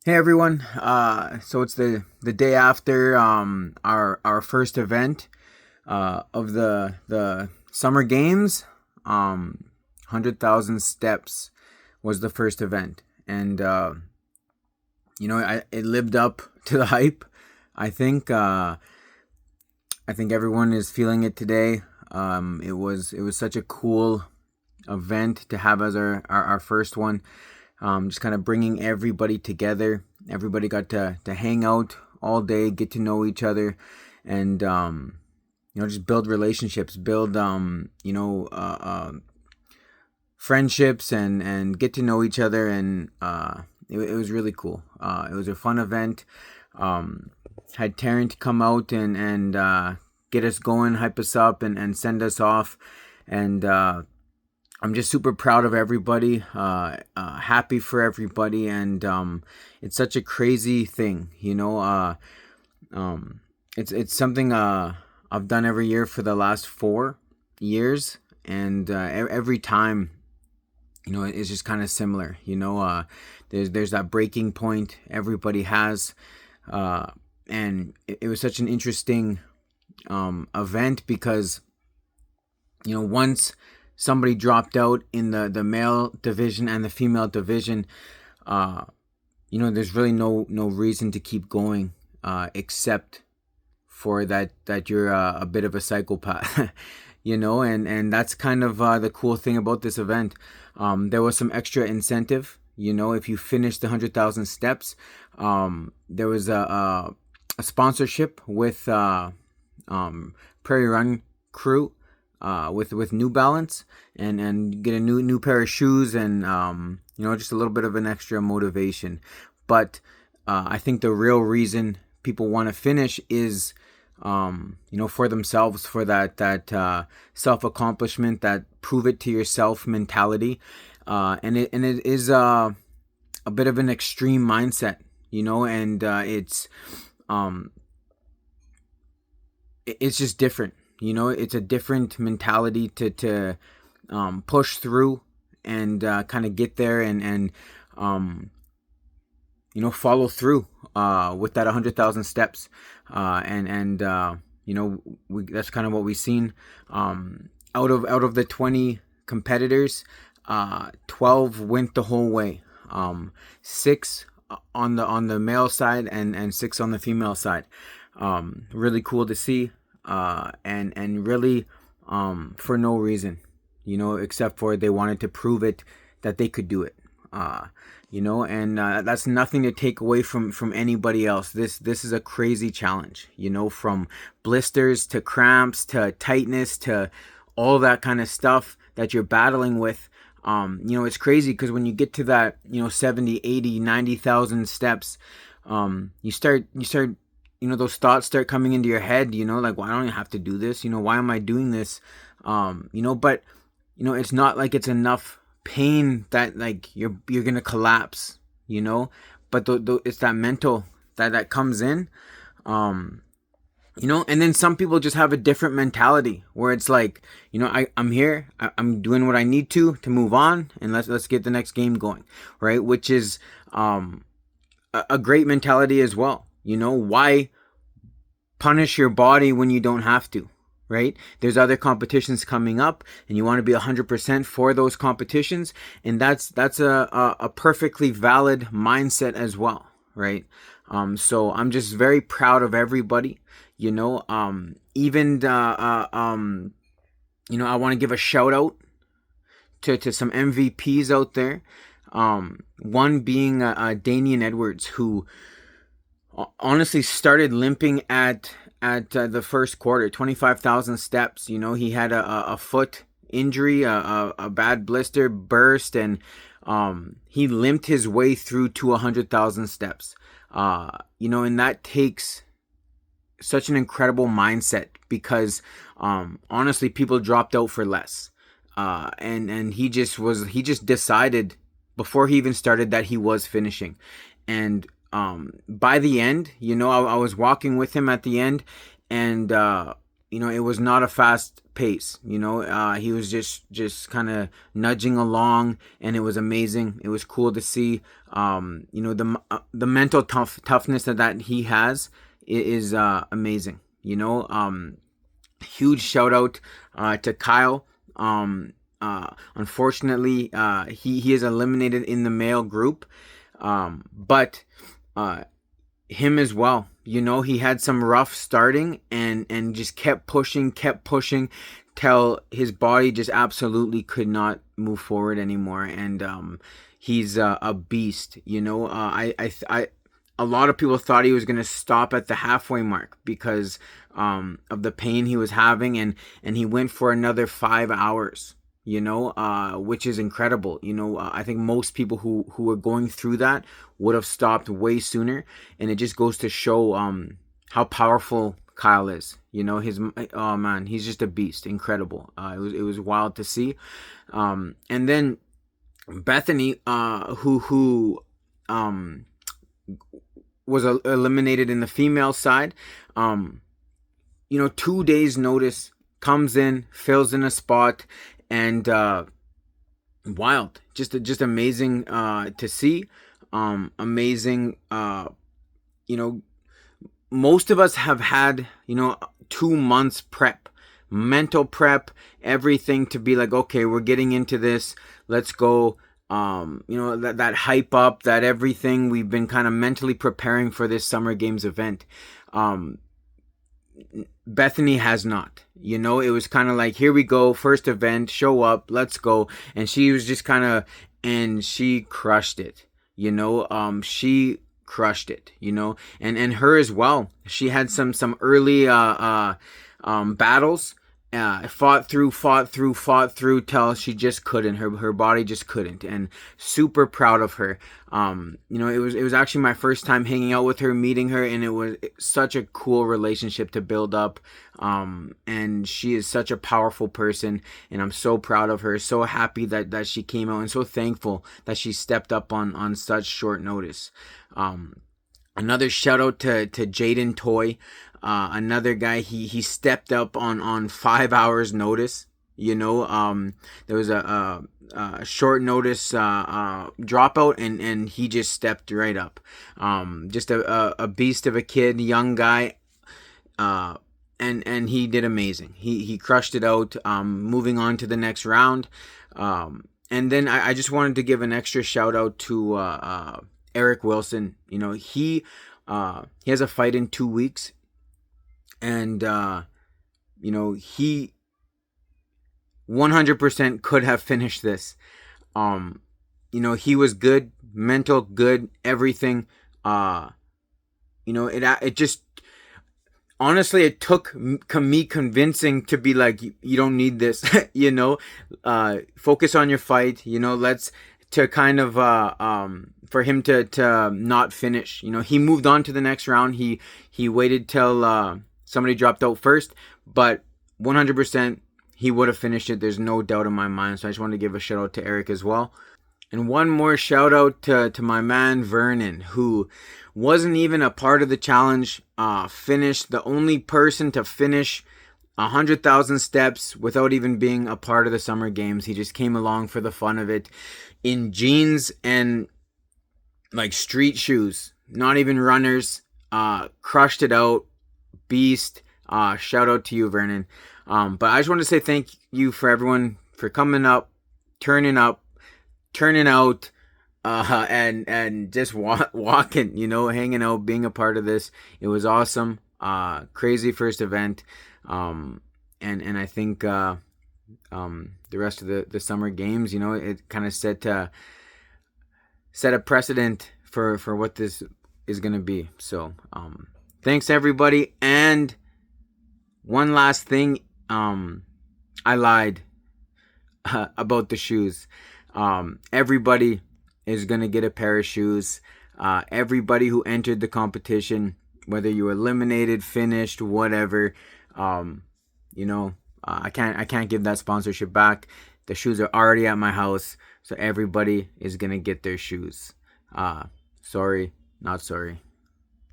Hey everyone. So it's the day after our first event of the summer games. 100,000 steps was the first event, and it lived up to the hype. I think I think everyone is feeling it today. It was such a cool event to have as our first one. Just kind of bringing everybody together. Everybody got to hang out all day, get to know each other, and just build relationships, build friendships, and get to know each other. And it was really cool. It was a fun event. Had Tarrant come out and get us going, hype us up, and send us off. And I'm just super proud of everybody, happy for everybody, and it's such a crazy thing, it's something I've done every year for the last 4 years, and every time, it's just kind of similar. There's that breaking point everybody has, and it was such an interesting event because once somebody dropped out in the male division and the female division, there's really no reason to keep going, except for that you're a bit of a psychopath, and that's kind of the cool thing about this event. There was some extra incentive, if you finished the 100,000 steps. There was a sponsorship with Prairie Run Crew, with New Balance, and get a new pair of shoes, and just a little bit of an extra motivation. But I think the real reason people want to finish is for themselves, for that self accomplishment, that prove it to yourself mentality, and it is a bit of an extreme mindset, and it's just different. It's a different mentality to push through and kind of get there, and follow through with that 100,000 steps, that's kind of what we've seen. Out of the 20 competitors, 12 went the whole way. Six on the male side, and six on the female side. Really cool to see, and really, for no reason, except for they wanted to prove it, that they could do it. And that's nothing to take away from anybody else. This is a crazy challenge, from blisters to cramps to tightness to all that kind of stuff that you're battling with. It's crazy because when you get to that, 70, 80, 90,000 steps, you start, those thoughts start coming into your head, like, why don't I have to do this? Why am I doing this? But, it's not like it's enough pain that like you're gonna collapse, but it's that mental that comes in, and then some people just have a different mentality where it's like, I'm here, I'm doing what I need to move on, and let's get the next game going, right? Which is a great mentality as well. Why punish your body when you don't have to, right? There's other competitions coming up, and you want to be 100% for those competitions, and that's a perfectly valid mindset as well, right? So I'm just very proud of everybody. Even I want to give a shout out to some MVPs out there. One being Damian Edwards, who honestly started limping at the first quarter. 25,000 steps. He had a foot injury, a bad blister burst, and he limped his way through to 100,000 steps. And that takes such an incredible mindset because honestly, people dropped out for less. And he just decided before he even started that he was finishing. And by the end, I was walking with him at the end, and it was not a fast pace. He was just kind of nudging along, and it was amazing. It was cool to see. The mental toughness that he has is amazing. Huge shout out to Kyle. Unfortunately, he is eliminated in the male group, but him as well. He had some rough starting and just kept pushing till his body just absolutely could not move forward anymore. And he's a beast. A lot of people thought he was going to stop at the halfway mark because of the pain he was having, and he went for another 5 hours. Which is incredible. I think most people who are going through that would have stopped way sooner, and it just goes to show how powerful Kyle is. Oh man, he's just a beast. Incredible. It was wild to see. And then Bethany, who was eliminated in the female side. 2 days notice, comes in, fills in a spot. And wild, just amazing to see. Amazing. Most of us have had 2 months prep, mental prep, everything to be like, okay, we're getting into this. Let's go. That hype up, that everything we've been kind of mentally preparing for this Summer Games event. Bethany has not. It was kind of like, here we go, first event, show up, let's go. And she was just kind of, and she crushed it. She crushed it. And her as well. She had some early battles. Fought through till she just couldn't. Her body just couldn't. And super proud of her. It was actually my first time hanging out with her, meeting her, and it was such a cool relationship to build up. And she is such a powerful person, and I'm so proud of her. So happy that she came out, and so thankful that she stepped up on such short notice. Another shout out to Jaden Toy. Another guy, he stepped up on 5 hours notice. There was a short notice dropout, and he just stepped right up. Just a beast of a kid, young guy, and he did amazing. He crushed it out. Moving on to the next round, and then I just wanted to give an extra shout out to Eric Wilson. He has a fight in 2 weeks. And, he 100% could have finished this. He was good, mental, good, everything. It just, honestly, it took me convincing to be like, you don't need this, focus on your fight, let's, to kind of, for him to not finish. He moved on to the next round. He waited till, somebody dropped out first, but 100% he would have finished it. There's no doubt in my mind. So I just wanted to give a shout out to Eric as well. And one more shout out to my man Vernon, who wasn't even a part of the challenge. Finished, the only person to finish 100,000 steps without even being a part of the Summer Games. He just came along for the fun of it in jeans and like street shoes, not even runners. Crushed it out. Beast. Shout out to you, Vernon. But I just want to say thank you for everyone for coming up, turning out, and just walking, hanging out, being a part of this. It was awesome. Crazy first event. And I think the rest of the Summer Games, it kind of set a precedent for what this is going to be. So thanks everybody. And one last thing, I lied about the shoes. Everybody is going to get a pair of shoes. Everybody who entered the competition, whether you were eliminated, finished, whatever, I can't give that sponsorship back. The shoes are already at my house, so everybody is going to get their shoes. Sorry, not sorry.